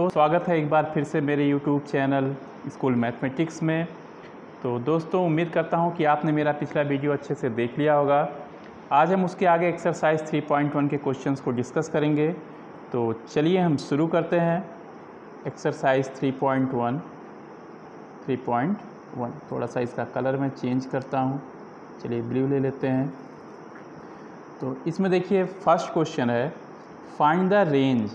तो स्वागत है एक बार फिर से मेरे YouTube चैनल स्कूल मैथमेटिक्स में। तो दोस्तों, उम्मीद करता हूं कि आपने मेरा पिछला वीडियो अच्छे से देख लिया होगा। आज हम उसके आगे एक्सरसाइज 3.1 के क्वेश्चंस को डिस्कस करेंगे। तो चलिए हम शुरू करते हैं। एक्सरसाइज 3.1 थोड़ा सा इसका कलर मैं चेंज करता हूं। चलिए ब्लू ले लेते हैं। तो इसमें देखिए फर्स्ट क्वेश्चन है, find the range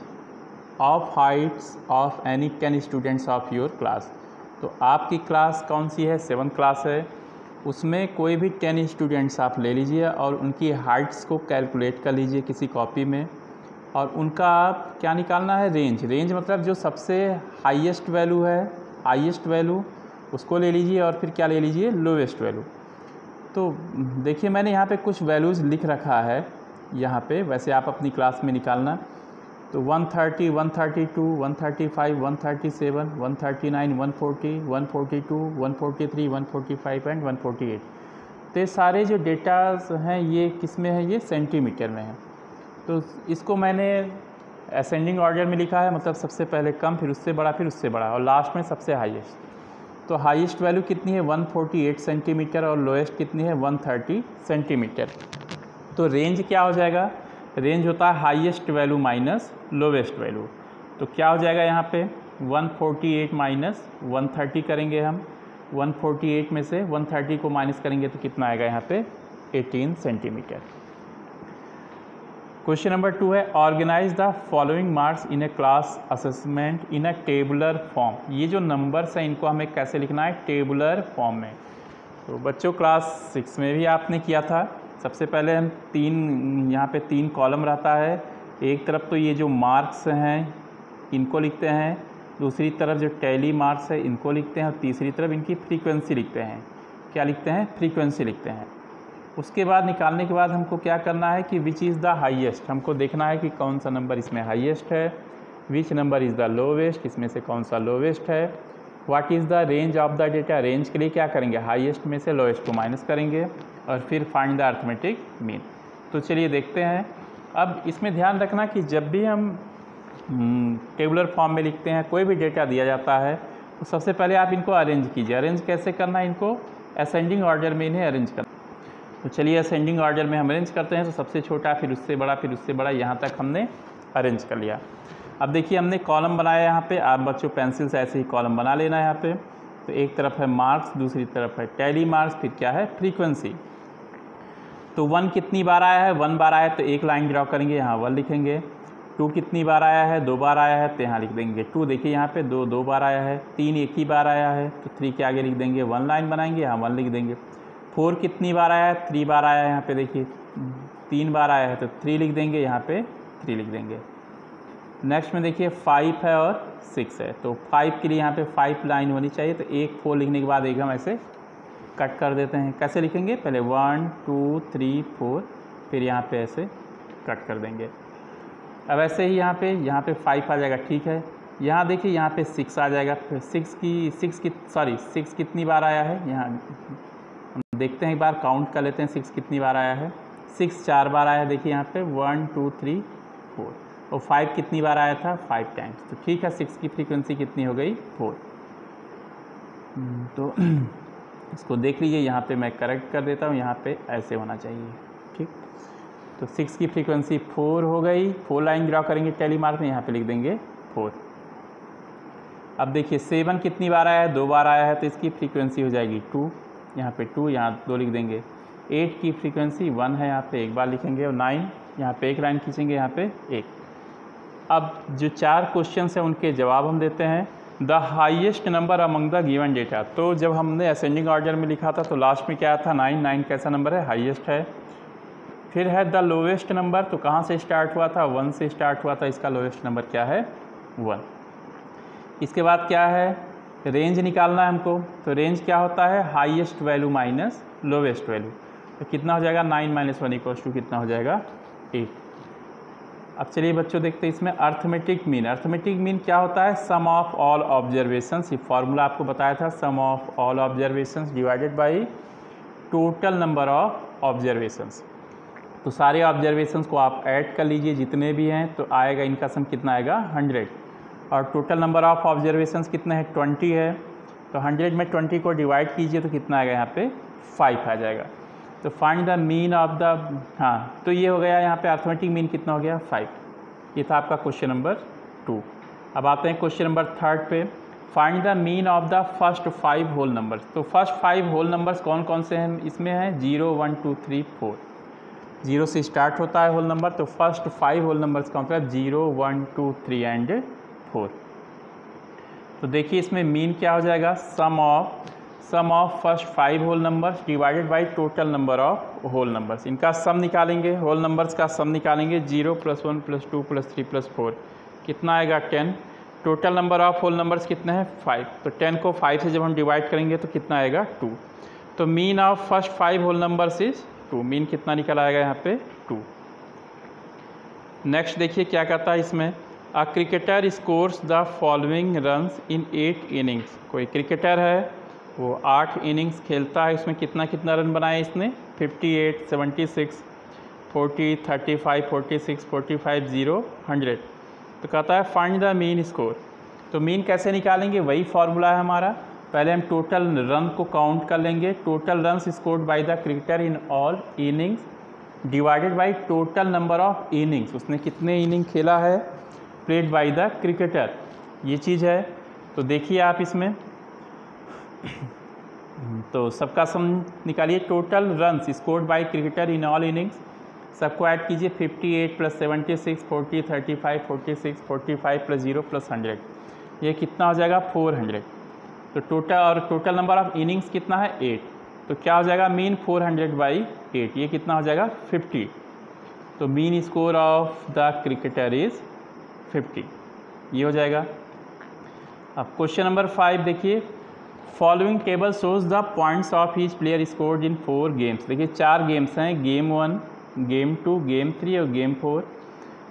of Heights of any 10 students of your class. तो आपकी क्लास कौन सी है? 7th क्लास है। उसमें कोई भी 10 स्टूडेंट्स आप ले लीजिए और उनकी हाइट्स को कैलकुलेट कर लीजिए किसी कॉपी में, और उनका आप क्या निकालना है? रेंज मतलब जो सबसे हाईएस्ट वैल्यू है, हाईएस्ट वैल्यू उसको ले लीजिए और फिर क्या ले लीजिए? Lowest value. तो देखिए मैंने यहाँ पे कुछ वैल्यूज़ लिख रखा है यहाँ पे, वैसे आप अपनी क्लास में निकालना। तो 130, 132, 135, 137, 139, 140, 142, 143, 145 एंड 148। तो ये सारे जो डेटाज हैं ये किस में है? ये सेंटीमीटर में है। तो इसको मैंने असेंडिंग ऑर्डर में लिखा है, मतलब सबसे पहले कम, फिर उससे बड़ा, फिर उससे बड़ा, और लास्ट में सबसे हाईएस्ट। तो हाईएस्ट वैल्यू कितनी है? 148 सेंटीमीटर, और लोएस्ट कितनी है? 130 सेंटीमीटर। तो रेंज क्या हो जाएगा? रेंज होता है highest value minus lowest value. तो क्या हो जाएगा यहाँ पे? 148 माइनस 130 करेंगे हम। 148 में से 130 को माइनस करेंगे तो कितना आएगा यहाँ पे? 18 सेंटीमीटर। क्वेश्चन नंबर 2 है, organize the following marks in a class assessment in a tabular form. ये जो नंबर्स हैं इनको हमें कैसे लिखना है? टेबुलर फॉर्म में। तो बच्चों क्लास 6 में भी आपने किया था। सबसे पहले हम यहाँ पे 3 कॉलम रहता है। एक तरफ तो ये जो मार्क्स हैं इनको लिखते हैं, दूसरी तरफ जो टैली मार्क्स है इनको लिखते हैं, और तीसरी तरफ इनकी फ्रीक्वेंसी लिखते हैं। क्या लिखते हैं? फ्रीक्वेंसी लिखते हैं। उसके बाद निकालने के बाद हमको क्या करना है कि विच इज़ द हाईएस्ट। हमको देखना है कि कौन सा नंबर इसमें हाईएस्ट है। Which number is the lowest, इसमें से कौन सा लोवेस्ट है। What is the range of the data. Range के लिए क्या करेंगे? हाईएस्ट में से लोएस्ट को माइनस करेंगे, और फिर फाइंड द अरिथमेटिक मीन। तो चलिए देखते हैं। अब इसमें ध्यान रखना कि जब भी हम टेबुलर फॉर्म में लिखते हैं, कोई भी डेटा दिया जाता है, तो सबसे पहले आप इनको अरेंज कीजिए। अरेंज कैसे करना है? इनको असेंडिंग ऑर्डर में इन्हें अरेंज करना। तो चलिए असेंडिंग ऑर्डर में हम अरेंज करते हैं। तो सबसे छोटा, फिर उससे बड़ा, फिर उससे बड़ा, यहाँ तक हमने अरेंज कर लिया। अब देखिए हमने कॉलम बनाया यहाँ पे। आप बच्चों पेंसिल से ऐसे ही कॉलम बना लेना यहाँ पे। तो एक तरफ है मार्क्स, दूसरी तरफ है टैली मार्क्स, फिर क्या है? फ्रीक्वेंसी। तो 1 कितनी बार आया है? 1 बार आया है तो एक लाइन ड्रॉ करेंगे, यहाँ 1 लिखेंगे। 2 कितनी बार आया है? 2 बार आया है तो यहाँ लिख देंगे 2। देखिए यहाँ पे 2 बार आया है। 3 एक ही बार आया है तो 3 के आगे लिख देंगे, 1 लाइन बनाएंगे, यहाँ 1 लिख देंगे। 4 कितनी बार आया है? 3 बार आया है। यहाँ पे देखिए 3 बार आया है तो 3 लिख देंगे, यहाँ पे 3 लिख देंगे। नेक्स्ट में देखिए 5 है और 6 है, तो 5 के लिए यहाँ पे 5 लाइन होनी चाहिए। तो एक 4 लिखने के बाद एक हम ऐसे कट कर देते हैं। कैसे लिखेंगे? पहले 1 2 3 4, फिर यहाँ पे ऐसे कट कर देंगे। अब ऐसे ही यहाँ पे 5 आ जाएगा, ठीक है। यहाँ देखिए यहाँ पे 6 आ जाएगा। फिर 6 कितनी बार आया है? यहाँ हम देखते हैं, एक बार काउंट कर लेते हैं 6 कितनी बार आया है। 6 4 बार आया है। देखिए यहाँ पे 1 2 3 4। और 5 कितनी बार आया था? 5 टाइम्स। तो ठीक है, 6 की फ्रीक्वेंसी कितनी हो गई? 4। तो इसको देख लीजिए, यहाँ पे मैं करेक्ट कर देता हूँ, यहाँ पे ऐसे होना चाहिए, ठीक। तो 6 की फ्रीक्वेंसी 4 हो गई। 4 लाइन ड्रॉ करेंगे टैली मार्क में, यहाँ पे लिख देंगे 4। अब देखिए 7 कितनी बार आया है? 2 बार आया है, तो इसकी फ्रीक्वेंसी हो जाएगी 2। यहाँ पे 2, यहाँ 2 लिख देंगे। 8 की फ्रीक्वेंसी 1 है, यहाँ पे एक बार लिखेंगे, और 9 यहाँ पे एक लाइन खींचेंगे, यहाँ पे 1। अब जो 4 क्वेश्चन हैं उनके जवाब हम देते हैं। The highest number among the given data. तो जब हमने असेंडिंग ऑर्डर में लिखा था तो लास्ट में क्या था? 9 कैसा नंबर है? हाईएस्ट है। फिर है द लोवेस्ट नंबर, तो कहाँ से स्टार्ट हुआ था? 1 से स्टार्ट हुआ था। इसका लोवेस्ट नंबर क्या है? 1। इसके बाद क्या है? रेंज निकालना है हमको। तो रेंज क्या होता है? Highest value minus lowest value. तो कितना हो जाएगा? 9 - 1 = कितना हो जाएगा? 8। अब चलिए बच्चों देखते हैं इसमें अरिथमेटिक मीन। अरिथमेटिक मीन क्या होता है? Sum of all observations. ये फॉर्मूला आपको बताया था, sum of all observations divided by total number of observations. तो सारे ऑब्जर्वेशंस को आप ऐड कर लीजिए जितने भी हैं, तो आएगा इनका सम कितना आएगा? 100। और टोटल नंबर ऑफ ऑब्जर्वेशंस कितने हैं 20 है। तो 100 में 20 को डिवाइड कीजिए तो कितना आएगा यहाँ पे 5 आ जाएगा। तो find the mean of the, हाँ तो ये हो गया यहाँ पे अर्थमेटिक मीन कितना हो गया 5। ये था आपका क्वेश्चन नंबर 2। अब आते हैं क्वेश्चन नंबर 3 पे। Find the mean of the first 5 whole numbers. तो फर्स्ट 5 होल नंबर्स कौन कौन से हैं इसमें हैं 0 1 2 3 4। 0 से स्टार्ट होता है होल नंबर, तो फर्स्ट 5 होल नंबर्स का मतलब 0 1 2 3 एंड 4। तो देखिए इसमें मीन क्या हो जाएगा, sum of first 5 whole numbers divided by total number of whole numbers. इनका सम निकालेंगे, होल नंबर्स का सम निकालेंगे 0 + 1 + 2 + 3 + 4 कितना आएगा 10। Total number of whole numbers कितने हैं 5, तो 10 को 5 से जब हम डिवाइड करेंगे तो कितना आएगा 2। तो mean of first 5 whole numbers is 2। Mean कितना निकल आएगा यहाँ पे 2। नेक्स्ट देखिए क्या कहता है इसमें, a cricketer scores the following runs in 8 innings. कोई क्रिकेटर है वो 8 इनिंग्स खेलता है, इसमें कितना रन बनाए इसने 58 76 40 35 46 45 0 100। तो कहता है फाइंड द मीन स्कोर। तो मीन कैसे निकालेंगे, वही फॉर्मूला है हमारा। पहले हम टोटल रन को काउंट कर लेंगे, total runs scored by the cricketer in all innings divided by total number of innings, उसने कितने इनिंग खेला है प्लेड बाय द क्रिकेटर, ये चीज़ है। तो देखिए आप इसमें तो सबका सम निकालिए, total runs scored by cricketer in all innings, सबको ऐड कीजिए 58 + 76 40 35 46 45 + 0 + 100, ये कितना हो जाएगा 400। तो टोटल नंबर ऑफ इनिंग्स कितना है 8, तो क्या हो जाएगा मीन 400/8, ये कितना हो जाएगा 50। तो mean score of the cricketer is 50, ये हो जाएगा। अब क्वेश्चन नंबर 5 देखिए, following table shows the points of each player scored in 4 games. देखिए 4 गेम्स हैं, गेम 1 गेम 2 गेम 3 और गेम 4,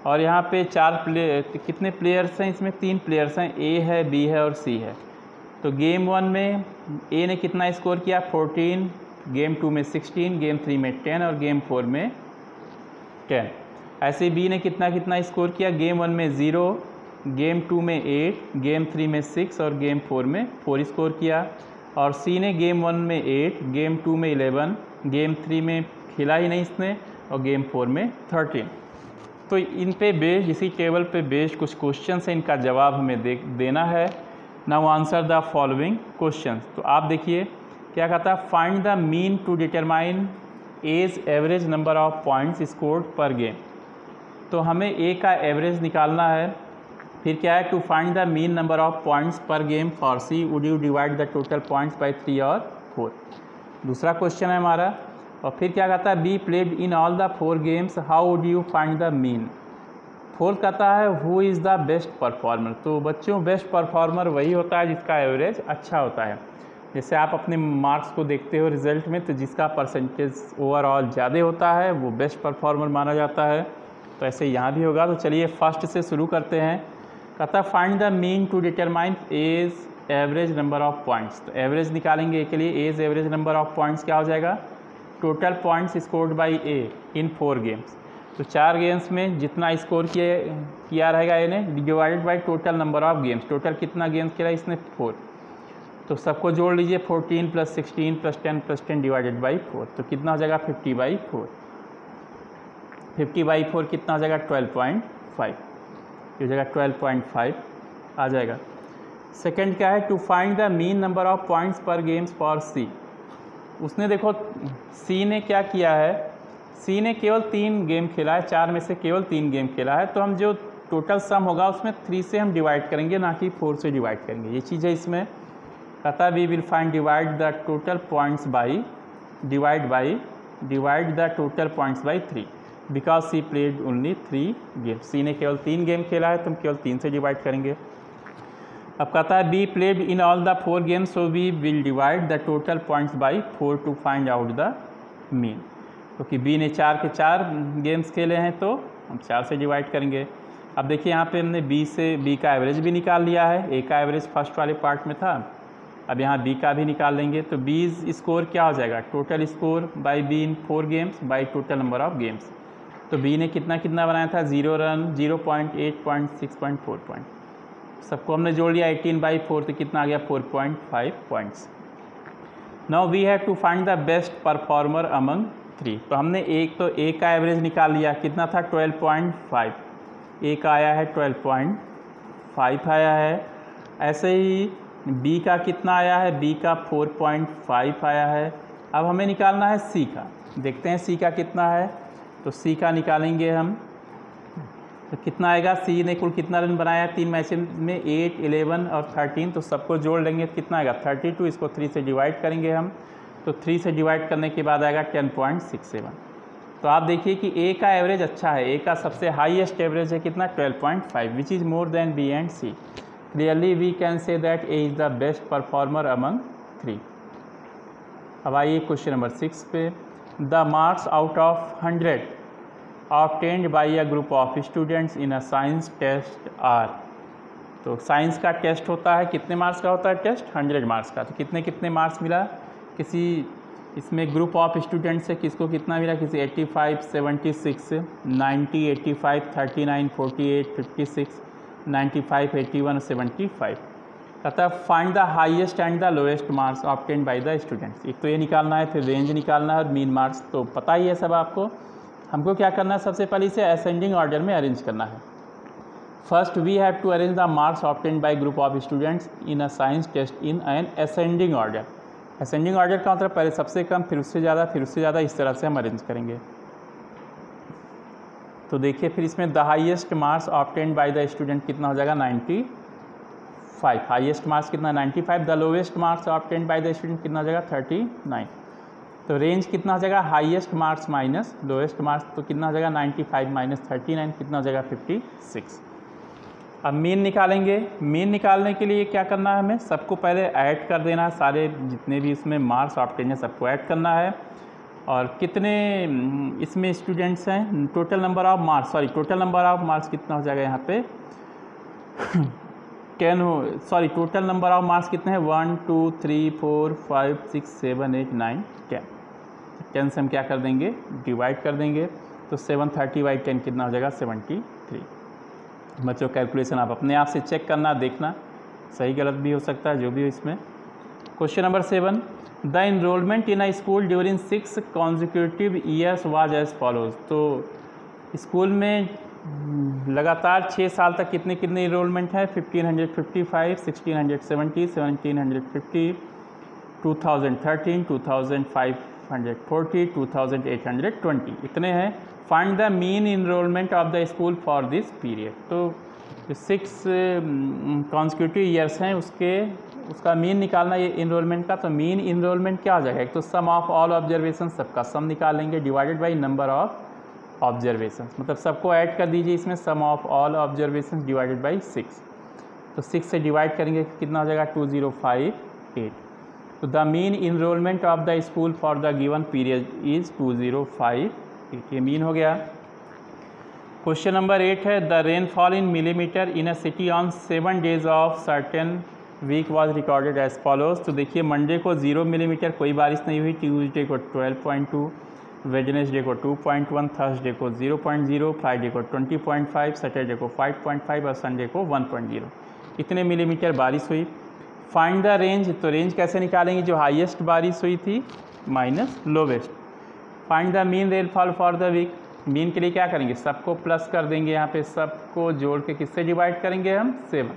और यहाँ पे कितने प्लेयर्स हैं इसमें 3 प्लेयर्स हैं, ए है बी है और सी है। तो गेम 1 में ए ने कितना स्कोर किया 14, गेम 2 में 16, गेम 3 में 10 और गेम 4 में 10। ऐसे बी ने कितना स्कोर किया, गेम 1 में 0, गेम 2 में 8, गेम 3 में 6 और गेम 4 में 4 स्कोर किया। और सी ने गेम 1 में 8, गेम 2 में 11, गेम 3 में खेला ही नहीं इसने और गेम 4 में 13। तो इन पे बेस्ड, इसी टेबल पे बेस्ड कुछ क्वेश्चन है, इनका जवाब हमें देना है। Now answer the following question. तो आप देखिए क्या कहता है, find the mean to determine as average number of points scored per game. तो हमें ए का एवरेज निकालना है, फिर क्या है to find the mean number of points per game for C would you divide the total points by 3 और 4। दूसरा क्वेश्चन है हमारा। और फिर क्या कहता है, B played in all the 4 games how would you find the mean. Fourth कहता है who is the best performer. तो बच्चों बेस्ट परफॉर्मर वही होता है जिसका एवरेज अच्छा होता है। जैसे आप अपने मार्क्स को देखते हो रिजल्ट में, तो जिसका परसेंटेज ओवरऑल ज़्यादा होता है वो बेस्ट परफॉर्मर माना जाता है। तो ऐसे यहाँ भी होगा। तो चलिए फर्स्ट से शुरू करते हैं। कहता है find the mean to determine as average number of points. तो एवरेज निकालेंगे ए के लिए, as average number of points क्या हो जाएगा, total points scored by A in 4 games. तो 4 गेम्स में जितना स्कोर किया रहेगा ए ने divided by total number of games. Total कितना गेम्स खेला इसने 4, तो सबको जोड़ लीजिए 14 + 16 + 10 + 10 डिवाइडेड बाई 4। तो कितना हो जाएगा 50/4। 50/4 कितना हो जाएगा 12.5, ये हो जाएगा 12.5 आ जाएगा। सेकंड क्या है, to find the mean number of points per games for C. उसने देखो सी ने क्या किया है, सी ने केवल 3 गेम खेला है, 4 में से केवल 3 गेम खेला है। तो हम जो टोटल सम होगा उसमें 3 से हम डिवाइड करेंगे, ना कि 4 से डिवाइड करेंगे। ये चीज़ है इसमें। कहता है we will find divide the total points by divide the total points by 3 because C played only 3 game. C ने केवल 3 गेम खेला है तो हम केवल 3 से डिवाइड करेंगे। अब कहता है B played in all the 4 games so we will divide the total points by 4 to find out the mean. क्योंकि बी ने 4 के 4 गेम्स खेले हैं तो हम 4 से डिवाइड करेंगे। अब देखिए यहाँ पे हमने बी का एवरेज भी निकाल लिया है। ए का एवरेज फर्स्ट वाले पार्ट में था, अब यहाँ बी का भी निकाल लेंगे। तो बी स्कोर क्या हो जाएगा, total score by be in 4 games by total number of games. तो बी ने कितना बनाया था 0 run 0 point 8 point 6 point 4 point. सबको हमने जोड़ लिया 18/4 तो कितना आ गया 4.5 points. Now we have to find the best performer among 3। तो हमने ए का एवरेज निकाल लिया, कितना था 12.5, ए का आया है 12.5 आया है। ऐसे ही बी का कितना आया है, बी का 4.5 आया है। अब हमें निकालना है सी का, देखते हैं सी का कितना है। तो सी का निकालेंगे हम, तो कितना आएगा, सी ने कुल कितना रन बनाया 3 मैच में, 8, 11 और 13। तो सबको जोड़ लेंगे तो कितना आएगा 32, इसको 3 से डिवाइड करेंगे हम, तो 3 से डिवाइड करने के बाद आएगा 10.67। तो आप देखिए कि ए का एवरेज अच्छा है, ए का सबसे हाईएस्ट एवरेज है कितना 12.5, which is more than B and C. Clearly we can say that A is the best performer among 3। अब आइए क्वेश्चन नंबर 6 पे। The marks out of 100 obtained by a group of students in a science test are। तो science का test होता है, कितने marks का होता है टेस्ट, 100 मार्क्स का। तो कितने कितने मार्क्स मिला, किसी इसमें ग्रुप ऑफ स्टूडेंट से किसको कितना मिला, किसी 85, 76, 90, 85, 39, 48, 56, 95, 81, 75। अतः find the highest and the lowest marks obtain by the students. एक तो ये निकालना है, फिर रेंज निकालना है और मीन मार्क्स तो पता ही है सब आपको। हमको क्या करना है, सबसे पहले इसे असेंडिंग ऑर्डर में अरेंज करना है। First we have to arrange the marks obtain by group of students in a science test in an ascending order. Ascending order का मतलब पहले सबसे कम, फिर उससे ज़्यादा, फिर उससे ज़्यादा, इस तरह से हम अरेंज करेंगे। तो देखिए फिर इसमें the highest marks obtain by the student कितना हो जाएगा 95, हाईएस्ट मार्क्स कितना 95। The lowest marks obtain by the student कितना हो जाएगा 39। तो रेंज कितना हो जाएगा, highest marks minus lowest marks, तो कितना हो जाएगा 95 माइनस 39, कितना हो जाएगा 56। अब मीन निकालेंगे। मीन निकालने के लिए क्या करना है, हमें सबको पहले ऐड कर देना है, सारे जितने भी इसमें मार्क्स ऑब्टेन है सबको ऐड करना है। और कितने इसमें स्टूडेंट्स हैं, total number of marks, total number of marks कितना हो जाएगा यहाँ पे 10 हो, टोटल नंबर ऑफ मार्क्स कितने हैं 1, 2, 3, 4, 5, 6, 7, 8, 9, 10। 10 से हम क्या कर देंगे, डिवाइड कर देंगे। तो 730/10 कितना हो जाएगा 73। बच्चों कैलकुलेशन आप अपने आप से चेक करना, देखना सही गलत भी हो सकता है, जो भी हो इसमें। Question number 7, the enrolment in a school during 6 consecutive years was as follows. तो स्कूल में लगातार 6 साल तक कितने कितने इनरोलमेंट है 1555, 1670, 1750, 2013, 2540, 2820, इतने हैं। Find the mean enrolment of the school for this period. तो जो 6 कॉन्जिक्यूटिव ईयर्स हैं उसका मीन निकालना ये इनरोलमेंट का। तो मीन इनरोलमेंट क्या हो जाएगा, एक तो सम ऑफ ऑल ऑब्जर्वेशन, सबका सम निकालेंगे, divided by number of observation, मतलब सबको ऐड कर दीजिए इसमें, sum of all observation divided by 6। तो 6 से डिवाइड करेंगे कितना हो जाएगा 2058। तो the mean enrolment of the school for the given period is 2058, ये मीन हो गया। क्वेश्चन नंबर 8 है, the rainfall in millimetre in a city on 7 days of certain week was recorded as follows. तो देखिए मंडे को 0 millimetre कोई बारिश नहीं हुई, ट्यूसडे को 12.2, वेडनेसडे को 2.1, थर्सडे को 0.0, फ्राइडे को 20.5, सैटरडे को 5.5 और संडे को 1.0, इतने मिलीमीटर बारिश हुई। Find the range. तो रेंज कैसे निकालेंगे, जो हाईएस्ट बारिश हुई थी minus lowest. Find the mean rainfall for the week. Mean के लिए क्या करेंगे, सबको प्लस कर देंगे, यहाँ पे सबको जोड़ के किससे डिवाइड करेंगे हम 7।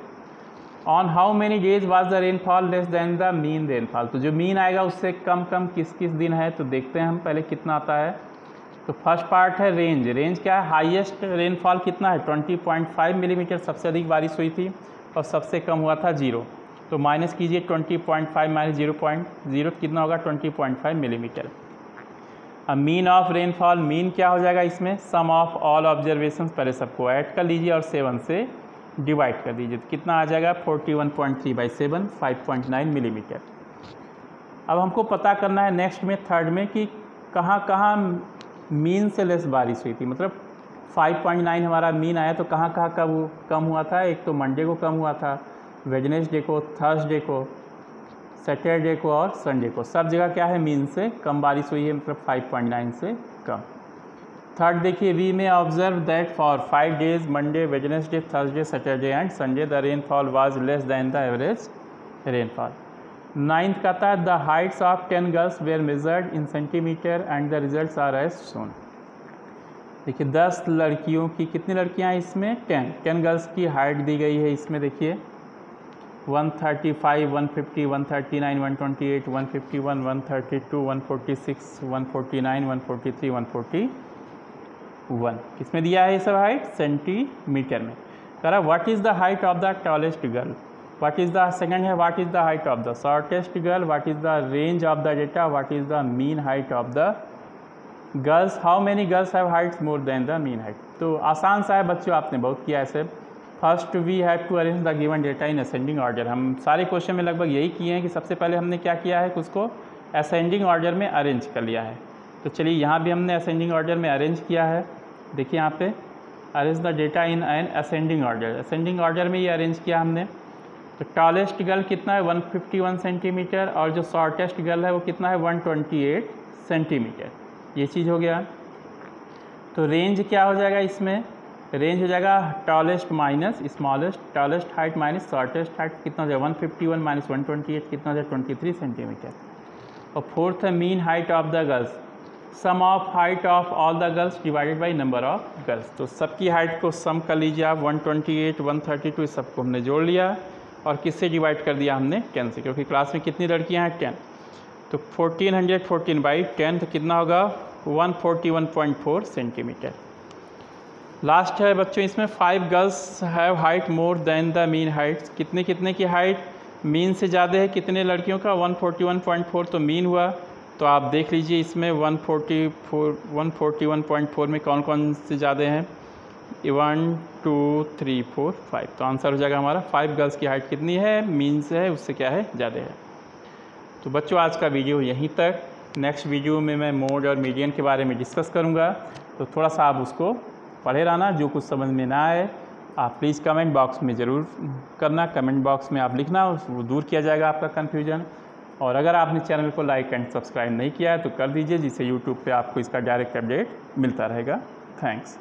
On how many days was the rainfall less than the mean rainfall. तो जो मीन आएगा उससे कम कम किस किस दिन है, तो देखते हैं हम पहले कितना आता है। तो फर्स्ट पार्ट है रेंज। रेंज क्या है, हाईएस्ट रेनफॉल कितना है 20.5 मिलीमीटर, सबसे अधिक बारिश हुई थी, और सबसे कम हुआ था 0। तो माइनस कीजिए 20.5 माइनस 0.0 कितना होगा 20.5 मिलीमीटर। अब मीन ऑफ रेनफॉल, मीन क्या हो जाएगा इसमें, सम ऑफ ऑल ऑब्जर्वेशंस, पहले सबको ऐड कर लीजिए और 7 से डिवाइड कर दीजिए, तो कितना आ जाएगा 41.3/7, 5.9 मिलीमीटर। अब हमको पता करना है नेक्स्ट में, थर्ड में, कि कहाँ कहाँ मीन से लेस बारिश हुई थी, मतलब 5.9 हमारा मीन आया, तो कहाँ कहाँ कम हुआ था। एक तो मंडे को कम हुआ था, वेडनेसडे को, थर्सडे को, सैटरडे को और संडे को, सब जगह क्या है मीन से कम बारिश हुई है, मतलब 5.9 से कम। थर्ड देखिए, we may observe that for 5 days Monday, Wednesday, Thursday, Saturday and Sunday the rainfall was less than the average rainfall. Ninth कहता है the heights of 10 girls were measured in centimetre and the results are as shown. देखिए 10 लड़कियों की, कितनी लड़कियां हैं इसमें? 10 girls की हाइट दी गई है इसमें। देखिए 135, 150, 139, 128, 151, 132, 146, 149, 143, 141 किसमें दिया है ये सब हाइट? सेंटीमीटर में। कह रहा what is the height of the tallest girl, what is the second है what is the height of the shortest girl, what is the range of the data, what is the mean height of the girls, how many girls have heights more than the mean height. तो आसान सा है बच्चों, आपने बहुत किया ऐसे। First we have to arrange the given data in ascending order. हम सारे क्वेश्चन में लगभग यही किए हैं कि सबसे पहले हमने क्या किया है कि उसको असेंडिंग ऑर्डर में अरेंज कर लिया है। तो चलिए यहाँ भी हमने असेंडिंग ऑर्डर में अरेंज किया है। देखिए यहाँ पे arrange the data in an ascending order, ascending order में ये अरेंज किया हमने। तो टॉलेस्ट गर्ल कितना है? 151 सेंटीमीटर, और जो शॉर्टेस्ट गर्ल है वो कितना है? 128 सेंटीमीटर। ये चीज़ हो गया। तो रेंज क्या हो जाएगा इसमें? रेंज हो जाएगा tallest minus smallest, tallest height minus shortest height, कितना हो जाएगा? 151 माइनस 128 कितना हो जाएगा? 23 सेंटीमीटर। और फोर्थ है mean height of the girls, sum of height of all the girls divided by number of girls. तो सबकी हाइट को सम कर लीजिए आप, 128, 132 इस सबको हमने जोड़ लिया और किससे डिवाइड कर दिया हमने? 10 से, क्योंकि क्लास में कितनी लड़कियां हैं? 10। तो 1414 बाई 10 तो कितना होगा? 141.4 सेंटीमीटर। लास्ट है बच्चों इसमें 5 girls have height more than the mean height. कितने कितने की हाइट मीन से ज़्यादा है? कितने लड़कियों का? 141.4 तो मीन हुआ। तो आप देख लीजिए इसमें 141.4 में कौन कौन से ज़्यादा हैं? 1 2 3 4 5। तो आंसर हो जाएगा हमारा 5 गर्ल्स की हाइट कितनी है? मीन से है, उससे क्या है? ज़्यादा है। तो बच्चों आज का वीडियो यहीं तक। नेक्स्ट वीडियो में मैं मोड और मीडियन के बारे में डिस्कस करूँगा, तो थोड़ा सा आप उसको पढ़े रहना। जो कुछ समझ में ना आए आप प्लीज़ कमेंट बॉक्स में ज़रूर करना, कमेंट बॉक्स में आप लिखना, वो दूर किया जाएगा आपका कन्फ्यूजन। और अगर आपने चैनल को लाइक एंड सब्सक्राइब नहीं किया है तो कर दीजिए, जिससे यूट्यूब पे आपको इसका डायरेक्ट अपडेट मिलता रहेगा। थैंक्स।